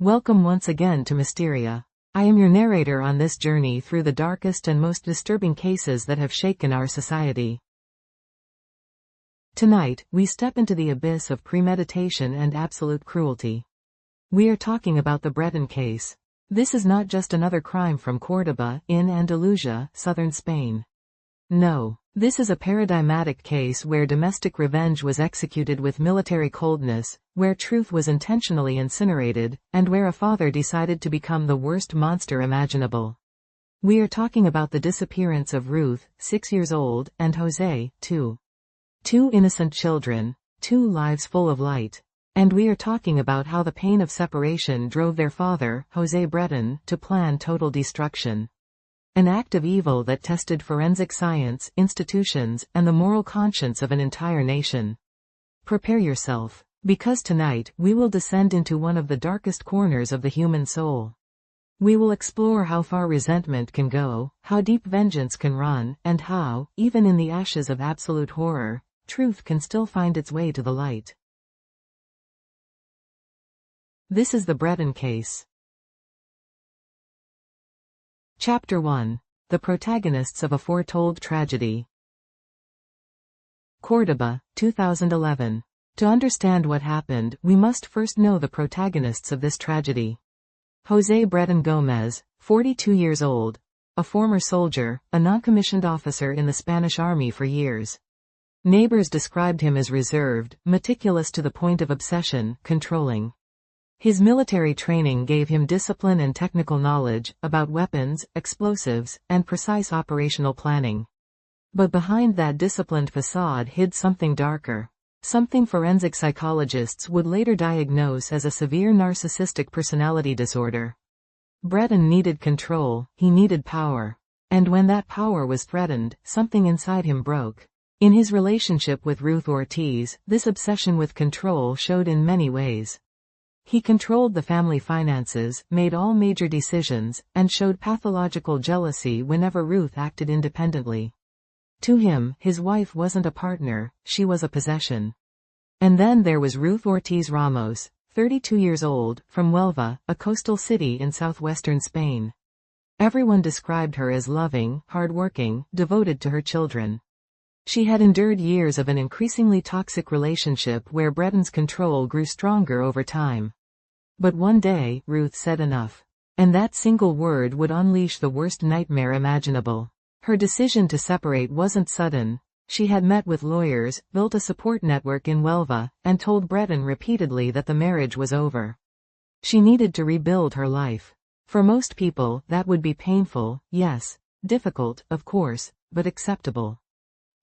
Welcome once again to Mysteria. I am your narrator on this journey through the darkest and most disturbing cases that have shaken our society. Tonight, we step into the abyss of premeditation and absolute cruelty. We are talking about the Breton Case. This is not just another crime from Córdoba, in Andalusia, southern Spain. No, this is a paradigmatic case where domestic revenge was executed with military coldness, where truth was intentionally incinerated, and where a father decided to become the worst monster imaginable. We are talking about the disappearance of Ruth, 6 years old, and José, 2. Two innocent children, 2 lives full of light. And we are talking about how the pain of separation drove their father, José Bretón, to plan total destruction. An act of evil that tested forensic science, institutions, and the moral conscience of an entire nation. Prepare yourself, because tonight, we will descend into one of the darkest corners of the human soul. We will explore how far resentment can go, how deep vengeance can run, and how, even in the ashes of absolute horror, truth can still find its way to the light. This is the Breton Case. Chapter 1. The protagonists of a foretold tragedy. Córdoba, 2011. To understand what happened, we must first know the protagonists of this tragedy. José Bretón Gómez, 42 years old. A former soldier, a non-commissioned officer in the Spanish army for years. Neighbors described him as reserved, meticulous to the point of obsession, controlling. His military training gave him discipline and technical knowledge about weapons, explosives, and precise operational planning. But behind that disciplined facade hid something darker. Something forensic psychologists would later diagnose as a severe narcissistic personality disorder. Bretón needed control, he needed power. And when that power was threatened, something inside him broke. In his relationship with Ruth Ortiz, this obsession with control showed in many ways. He controlled the family finances, made all major decisions, and showed pathological jealousy whenever Ruth acted independently. To him, his wife wasn't a partner, she was a possession. And then there was Ruth Ortiz Ramos, 32 years old, from Huelva, a coastal city in southwestern Spain. Everyone described her as loving, hardworking, devoted to her children. She had endured years of an increasingly toxic relationship where Breton's control grew stronger over time. But one day, Ruth said enough. And that single word would unleash the worst nightmare imaginable. Her decision to separate wasn't sudden. She had met with lawyers, built a support network in Huelva, and told Bretón repeatedly that the marriage was over. She needed to rebuild her life. For most people, that would be painful, yes, difficult, of course, but acceptable.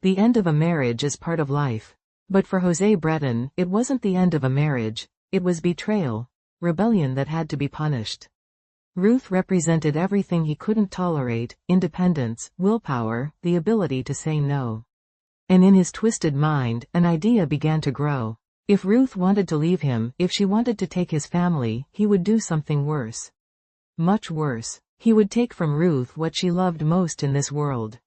The end of a marriage is part of life. But for José Bretón, it wasn't the end of a marriage, it was betrayal, rebellion that had to be punished. Ruth represented everything he couldn't tolerate: independence, willpower, the ability to say no. And in his twisted mind, an idea began to grow. If Ruth wanted to leave him, if she wanted to take his family, he would do something worse. Much worse. He would take from Ruth what she loved most in this world.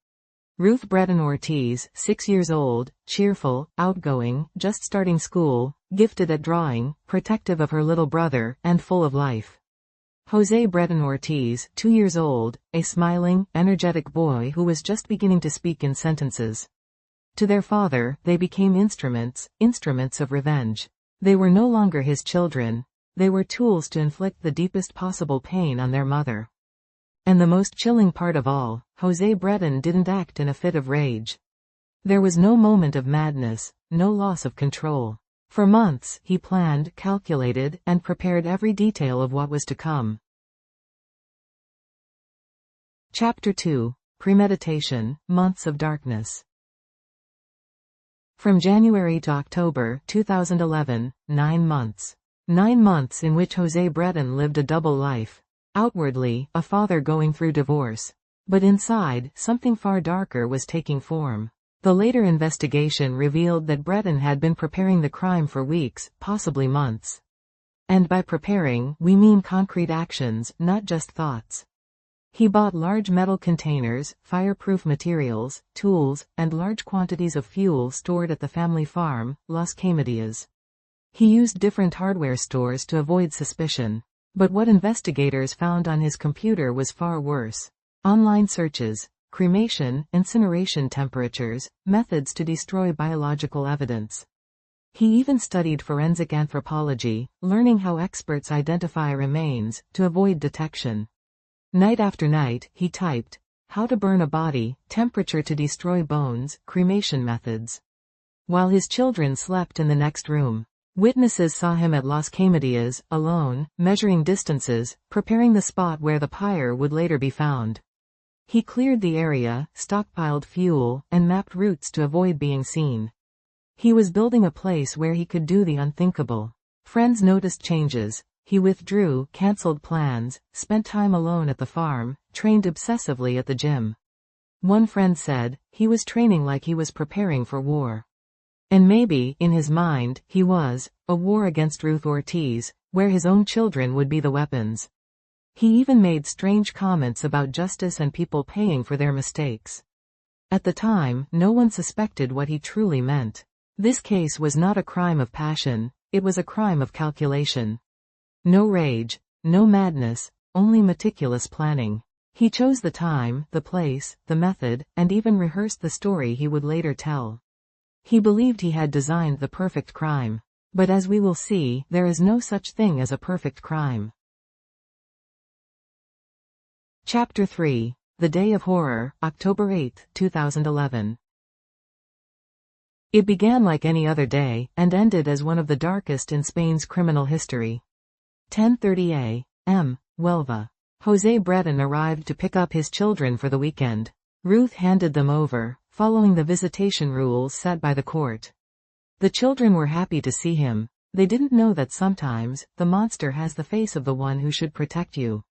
Ruth Bretón Ortiz, 6 years old, cheerful, outgoing, just starting school, gifted at drawing, protective of her little brother, and full of life. José Bretón Ortiz, 2 years old, a smiling, energetic boy who was just beginning to speak in sentences. To their father, they became instruments of revenge. They were no longer his children. They were tools to inflict the deepest possible pain on their mother. And the most chilling part of all, José Bretón didn't act in a fit of rage. There was no moment of madness, no loss of control. For months, he planned, calculated, and prepared every detail of what was to come. Chapter 2. Premeditation, Months of Darkness. From January to October 2011, 9 months. 9 months in which José Bretón lived a double life. Outwardly, a father going through divorce. But inside, something far darker was taking form. The later investigation revealed that Bretón had been preparing the crime for weeks, possibly months. And by preparing, we mean concrete actions, not just thoughts. He bought large metal containers, fireproof materials, tools, and large quantities of fuel stored at the family farm, Las Quemadillas. He used different hardware stores to avoid suspicion. But what investigators found on his computer was far worse. Online searches, cremation, incineration temperatures, methods to destroy biological evidence. He even studied forensic anthropology, learning how experts identify remains, to avoid detection. Night after night, he typed, how to burn a body, temperature to destroy bones, cremation methods. While his children slept in the next room. Witnesses saw him at Las Caimedias, alone, measuring distances, preparing the spot where the pyre would later be found. He cleared the area, stockpiled fuel, and mapped routes to avoid being seen. He was building a place where he could do the unthinkable. Friends noticed changes. He withdrew, cancelled plans, spent time alone at the farm, trained obsessively at the gym. One friend said, he was training like he was preparing for war. And maybe, in his mind, he was, a war against Ruth Ortiz, where his own children would be the weapons. He even made strange comments about justice and people paying for their mistakes. At the time, no one suspected what he truly meant. This case was not a crime of passion, it was a crime of calculation. No rage, no madness, only meticulous planning. He chose the time, the place, the method, and even rehearsed the story he would later tell. He believed he had designed the perfect crime. But as we will see, there is no such thing as a perfect crime. Chapter 3. The Day of Horror, October 8, 2011. It began like any other day, and ended as one of the darkest in Spain's criminal history. 10:30 a.m., Huelva. José Bretón arrived to pick up his children for the weekend. Ruth handed them over, following the visitation rules set by the court. The children were happy to see him. They didn't know that sometimes, the monster has the face of the one who should protect you.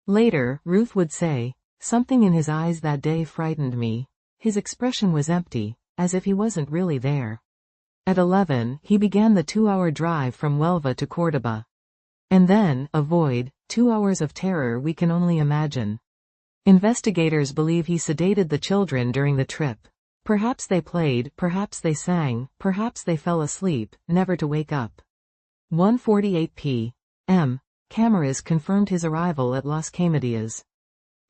Later, Ruth would say, something in his eyes that day frightened me. His expression was empty, as if he wasn't really there. At 11, he began the 2-hour drive from Huelva to Córdoba. And then, a void, 2 hours of terror we can only imagine. Investigators believe he sedated the children during the trip. Perhaps they played, perhaps they sang, perhaps they fell asleep, never to wake up. 1:48 p.m. Cameras confirmed his arrival at Las Caimedias.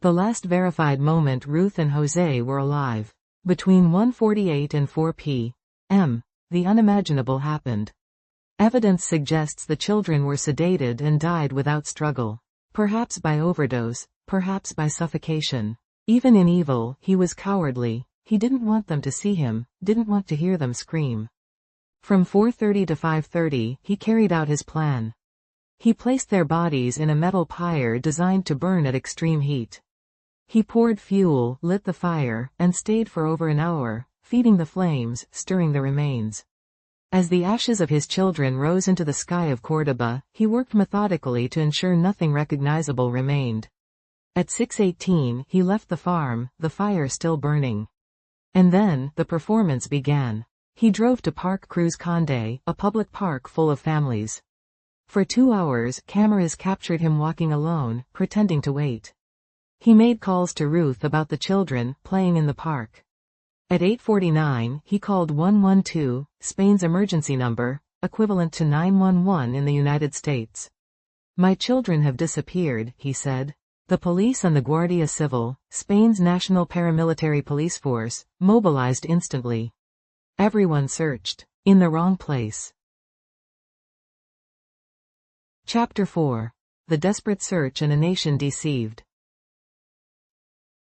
The last verified moment Ruth and José were alive. Between 1:48 and 4 p.m., the unimaginable happened. Evidence suggests the children were sedated and died without struggle. Perhaps by overdose, perhaps by suffocation. Even in evil, he was cowardly. He didn't want them to see him, didn't want to hear them scream. From 4:30 to 5:30, he carried out his plan. He placed their bodies in a metal pyre designed to burn at extreme heat. He poured fuel, lit the fire, and stayed for over an hour, feeding the flames, stirring the remains. As the ashes of his children rose into the sky of Córdoba, he worked methodically to ensure nothing recognizable remained. At 6:18, he left the farm, the fire still burning. And then, the performance began. He drove to Parque Cruz Conde, a public park full of families. For 2 hours, cameras captured him walking alone, pretending to wait. He made calls to Ruth about the children, playing in the park. At 8:49, he called 112, Spain's emergency number, equivalent to 911 in the United States. My children have disappeared, he said. The police and the Guardia Civil, Spain's national paramilitary police force, mobilized instantly. Everyone searched. In the wrong place. Chapter 4. The Desperate Search and a Nation Deceived.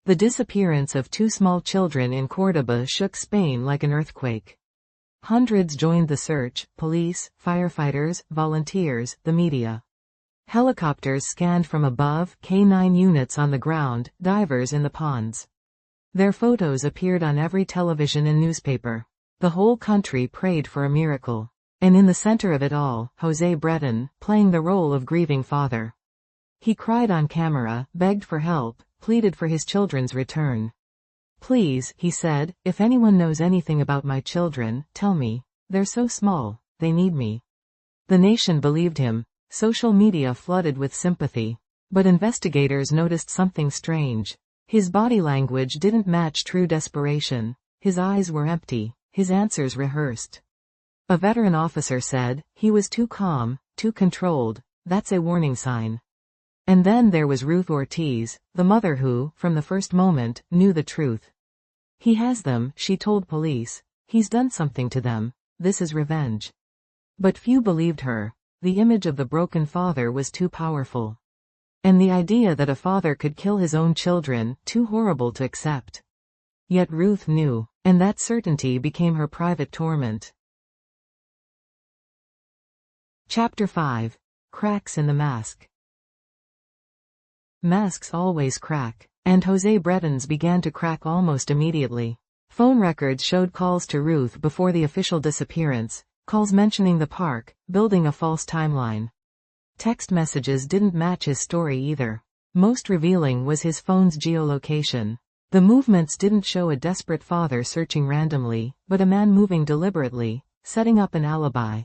The disappearance of 2 small children in Córdoba shook Spain like an earthquake. Hundreds joined the search, police, firefighters, volunteers, the media. Helicopters scanned from above, K9 units on the ground, divers in the ponds. Their photos appeared on every television and newspaper. The whole country prayed for a miracle. And in the center of it all, José Bretón, playing the role of grieving father. He cried on camera, begged for help, pleaded for his children's return. Please, he said, if anyone knows anything about my children, tell me. They're so small, they need me. The nation believed him. Social media flooded with sympathy. But investigators noticed something strange. His body language didn't match true desperation. His eyes were empty, his answers rehearsed. A veteran officer said, he was too calm, too controlled. That's a warning sign. And then there was Ruth Ortiz, the mother who, from the first moment, knew the truth. He has them, she told police. He's done something to them. This is revenge. But few believed her. The image of the broken father was too powerful. And the idea that a father could kill his own children, too horrible to accept. Yet Ruth knew, and that certainty became her private torment. Chapter 5. Cracks in the Mask. Masks always crack, and Jose Breton's began to crack almost immediately. Phone records showed calls to Ruth before the official disappearance, calls mentioning the park, building a false timeline. Text messages didn't match his story either. Most revealing was his phone's geolocation. The movements didn't show a desperate father searching randomly, but a man moving deliberately, setting up an alibi.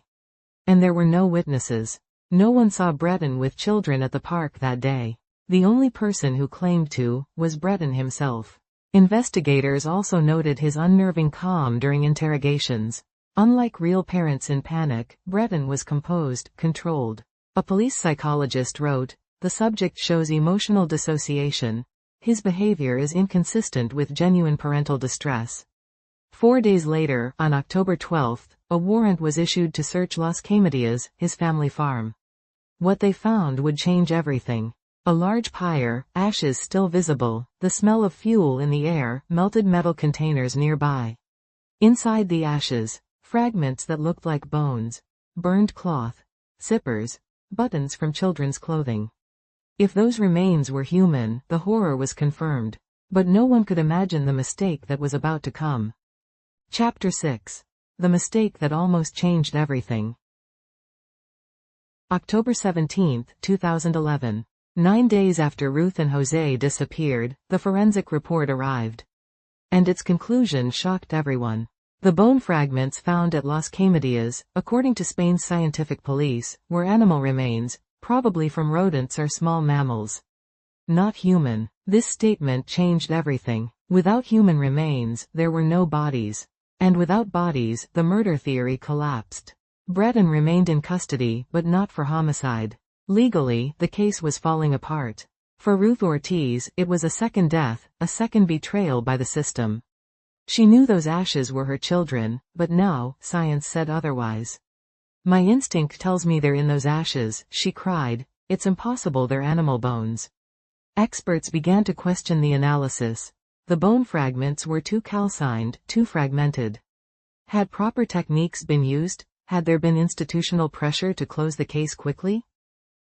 And there were no witnesses. No one saw Breton with children at the park that day. The only person who claimed to, was Breton himself. Investigators also noted his unnerving calm during interrogations. Unlike real parents in panic, Breton was composed, controlled. A police psychologist wrote, "The subject shows emotional dissociation. His behavior is inconsistent with genuine parental distress." 4 days later, on October 12, a warrant was issued to search Las Caimedias, his family farm. What they found would change everything. A large pyre, ashes still visible, the smell of fuel in the air, melted metal containers nearby. Inside the ashes, fragments that looked like bones, burned cloth, zippers, buttons from children's clothing. If those remains were human, the horror was confirmed. But no one could imagine the mistake that was about to come. Chapter 6. The mistake that almost changed everything. October 17, 2011. 9 days after Ruth and Jose disappeared, the forensic report arrived. And its conclusion shocked everyone. The bone fragments found at Las Caimedias, according to Spain's scientific police, were animal remains, probably from rodents or small mammals. Not human. This statement changed everything. Without human remains, there were no bodies. And without bodies, the murder theory collapsed. Breton remained in custody, but not for homicide. Legally, the case was falling apart. For Ruth Ortiz, it was a second death, a second betrayal by the system. She knew those ashes were her children, but now, science said otherwise. "My instinct tells me they're in those ashes," she cried. "It's impossible they're animal bones." Experts began to question the analysis. The bone fragments were too calcined, too fragmented. Had proper techniques been used? Had there been institutional pressure to close the case quickly?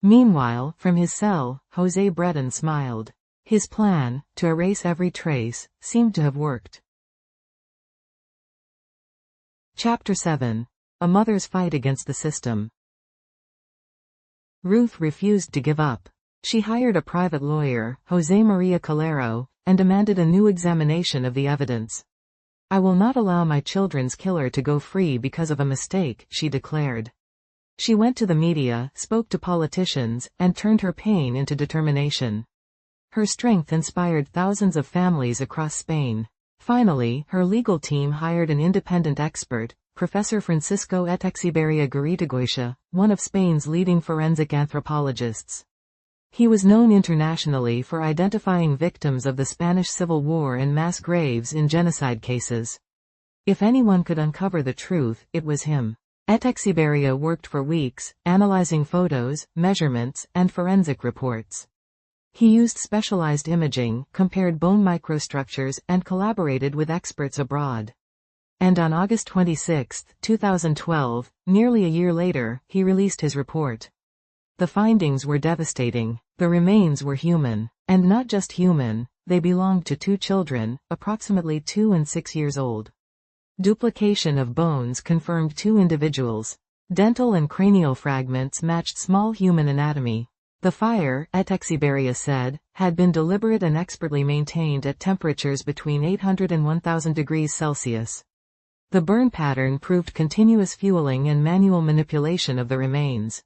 Meanwhile, from his cell, Jose Breton smiled. His plan, to erase every trace, seemed to have worked. Chapter 7. A mother's fight against the system. Ruth refused to give up. She hired a private lawyer, Jose Maria Calero, and demanded a new examination of the evidence. "I will not allow my children's killer to go free because of a mistake," she declared. She went to the media, spoke to politicians, and turned her pain into determination. Her strength inspired thousands of families across Spain. Finally, her legal team hired an independent expert, Professor Francisco Echexiberria Garritagoitia, one of Spain's leading forensic anthropologists. He was known internationally for identifying victims of the Spanish Civil War and mass graves in genocide cases. If anyone could uncover the truth, it was him. Echexiberria worked for weeks, analyzing photos, measurements, and forensic reports. He used specialized imaging, compared bone microstructures, and collaborated with experts abroad. And on August 26, 2012, nearly a year later, he released his report. The findings were devastating. The remains were human. And not just human, they belonged to 2 children, approximately 2 and 6 years old. Duplication of bones confirmed 2 individuals. Dental and cranial fragments matched small human anatomy. The fire, Echexiberria said, had been deliberate and expertly maintained at temperatures between 800 and 1000 degrees Celsius. The burn pattern proved continuous fueling and manual manipulation of the remains.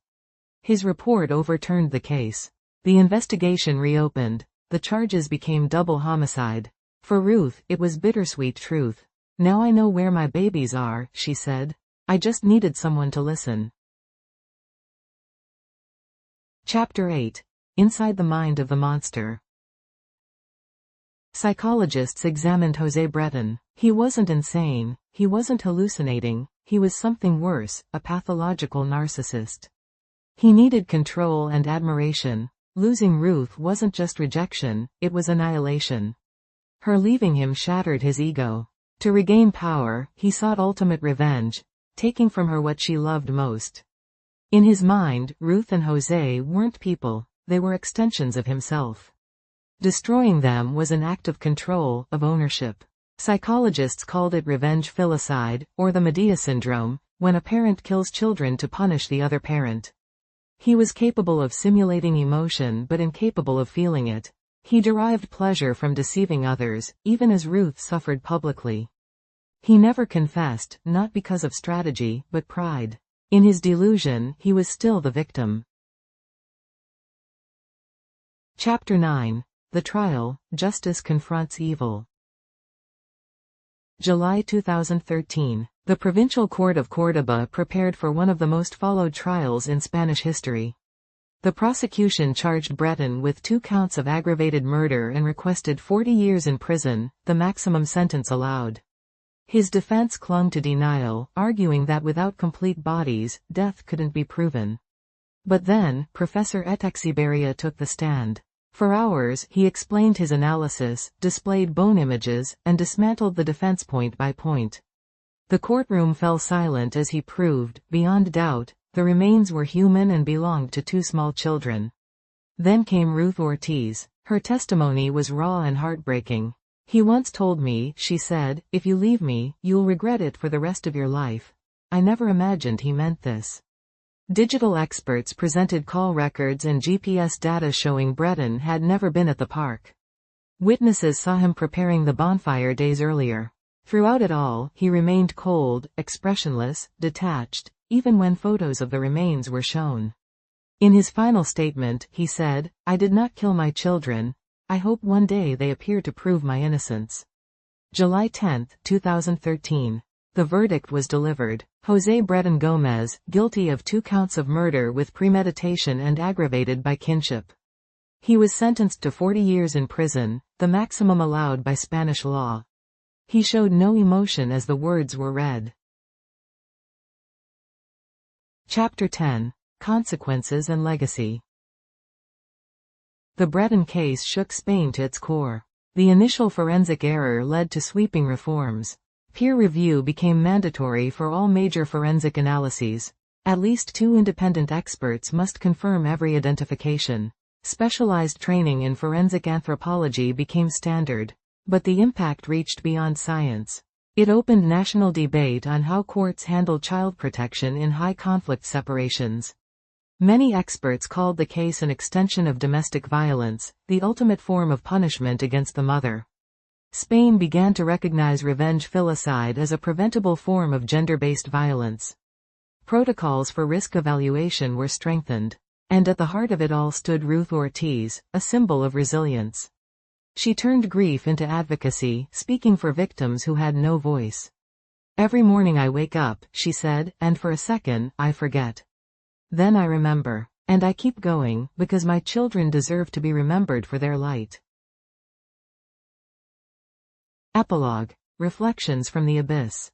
His report overturned the case. The investigation reopened. The charges became double homicide. For Ruth, it was bittersweet truth. "Now I know where my babies are," she said. "I just needed someone to listen." Chapter 8. Inside the Mind of the Monster. Psychologists examined José Breton. He wasn't insane, he wasn't hallucinating, he was something worse, a pathological narcissist. He needed control and admiration. Losing Ruth wasn't just rejection, it was annihilation. Her leaving him shattered his ego. To regain power, he sought ultimate revenge, taking from her what she loved most. In his mind, Ruth and José weren't people, they were extensions of himself. Destroying them was an act of control, of ownership. Psychologists called it revenge filicide, or the Medea syndrome, when a parent kills children to punish the other parent. He was capable of simulating emotion but incapable of feeling it. He derived pleasure from deceiving others, even as Ruth suffered publicly. He never confessed, not because of strategy, but pride. In his delusion, he was still the victim. Chapter 9. The Trial, Justice Confronts Evil. July 2013. The Provincial Court of Córdoba prepared for one of the most followed trials in Spanish history. The prosecution charged Bretón with 2 counts of aggravated murder and requested 40 years in prison, the maximum sentence allowed. His defense clung to denial, arguing that without complete bodies, death couldn't be proven. But then, Professor Echexiberria took the stand. For hours, he explained his analysis, displayed bone images, and dismantled the defense point by point. The courtroom fell silent as he proved, beyond doubt, the remains were human and belonged to 2 small children. Then came Ruth Ortiz. Her testimony was raw and heartbreaking. "He once told me," she said, "if you leave me, you'll regret it for the rest of your life. I never imagined he meant this." Digital experts presented call records and GPS data showing Bretón had never been at the park. Witnesses saw him preparing the bonfire days earlier. Throughout it all, he remained cold, expressionless, detached, even when photos of the remains were shown. In his final statement, he said, "I did not kill my children. I hope one day they appear to prove my innocence." July 10, 2013. The verdict was delivered. José Breton Gómez, guilty of 2 counts of murder with premeditation and aggravated by kinship. He was sentenced to 40 years in prison, the maximum allowed by Spanish law. He showed no emotion as the words were read. Chapter 10. Consequences and Legacy. The Breton case shook Spain to its core. The initial forensic error led to sweeping reforms. Peer review became mandatory for all major forensic analyses. At least 2 independent experts must confirm every identification. Specialized training in forensic anthropology became standard. But the impact reached beyond science. It opened national debate on how courts handle child protection in high-conflict separations. Many experts called the case an extension of domestic violence, the ultimate form of punishment against the mother. Spain began to recognize revenge filicide as a preventable form of gender-based violence. Protocols for risk evaluation were strengthened. And at the heart of it all stood Ruth Ortiz, a symbol of resilience. She turned grief into advocacy, speaking for victims who had no voice. "Every morning I wake up," she said, "and for a second, I forget. Then I remember. And I keep going, because my children deserve to be remembered for their light." Epilogue. Reflections from the Abyss.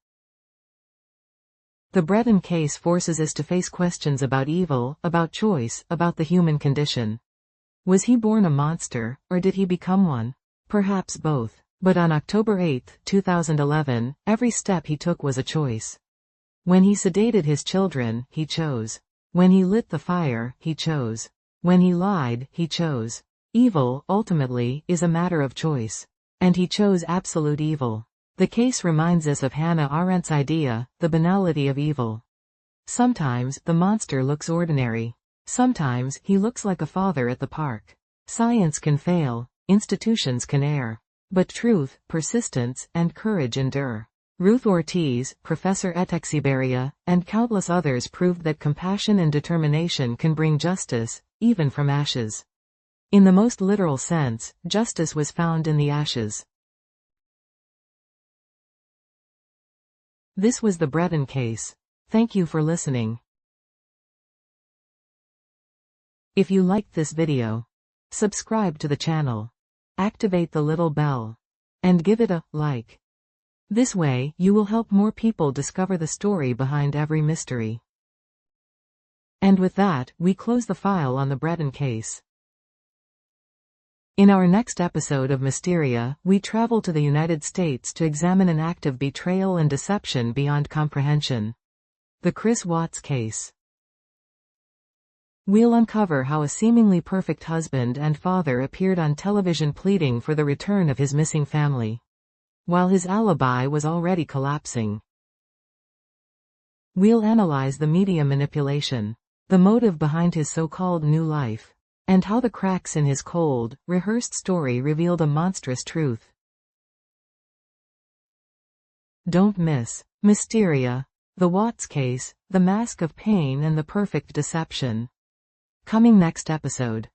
The Breton case forces us to face questions about evil, about choice, about the human condition. Was he born a monster, or did he become one? Perhaps both. But on October 8, 2011, every step he took was a choice. When he sedated his children, he chose. When he lit the fire, he chose. When he lied, he chose. Evil, ultimately, is a matter of choice. And he chose absolute evil. The case reminds us of Hannah Arendt's idea, the banality of evil. Sometimes, the monster looks ordinary. Sometimes, he looks like a father at the park. Science can fail. Institutions can err. But truth, persistence, and courage endure. Ruth Ortiz, Professor Echexiberria, and countless others proved that compassion and determination can bring justice, even from ashes. In the most literal sense, justice was found in the ashes. This was the Breton case. Thank you for listening. If you liked this video, subscribe to the channel, activate the little bell, and give it a like. This way, you will help more people discover the story behind every mystery. And with that, we close the file on the Breton case. In our next episode of Mysteria, we travel to the United States to examine an act of betrayal and deception beyond comprehension. The Chris Watts case. We'll uncover how a seemingly perfect husband and father appeared on television pleading for the return of his missing family, while his alibi was already collapsing. We'll analyze the media manipulation, the motive behind his so-called new life, and how the cracks in his cold, rehearsed story revealed a monstrous truth. Don't miss Mysteria, the Watts case, the mask of pain and the perfect deception. Coming next episode.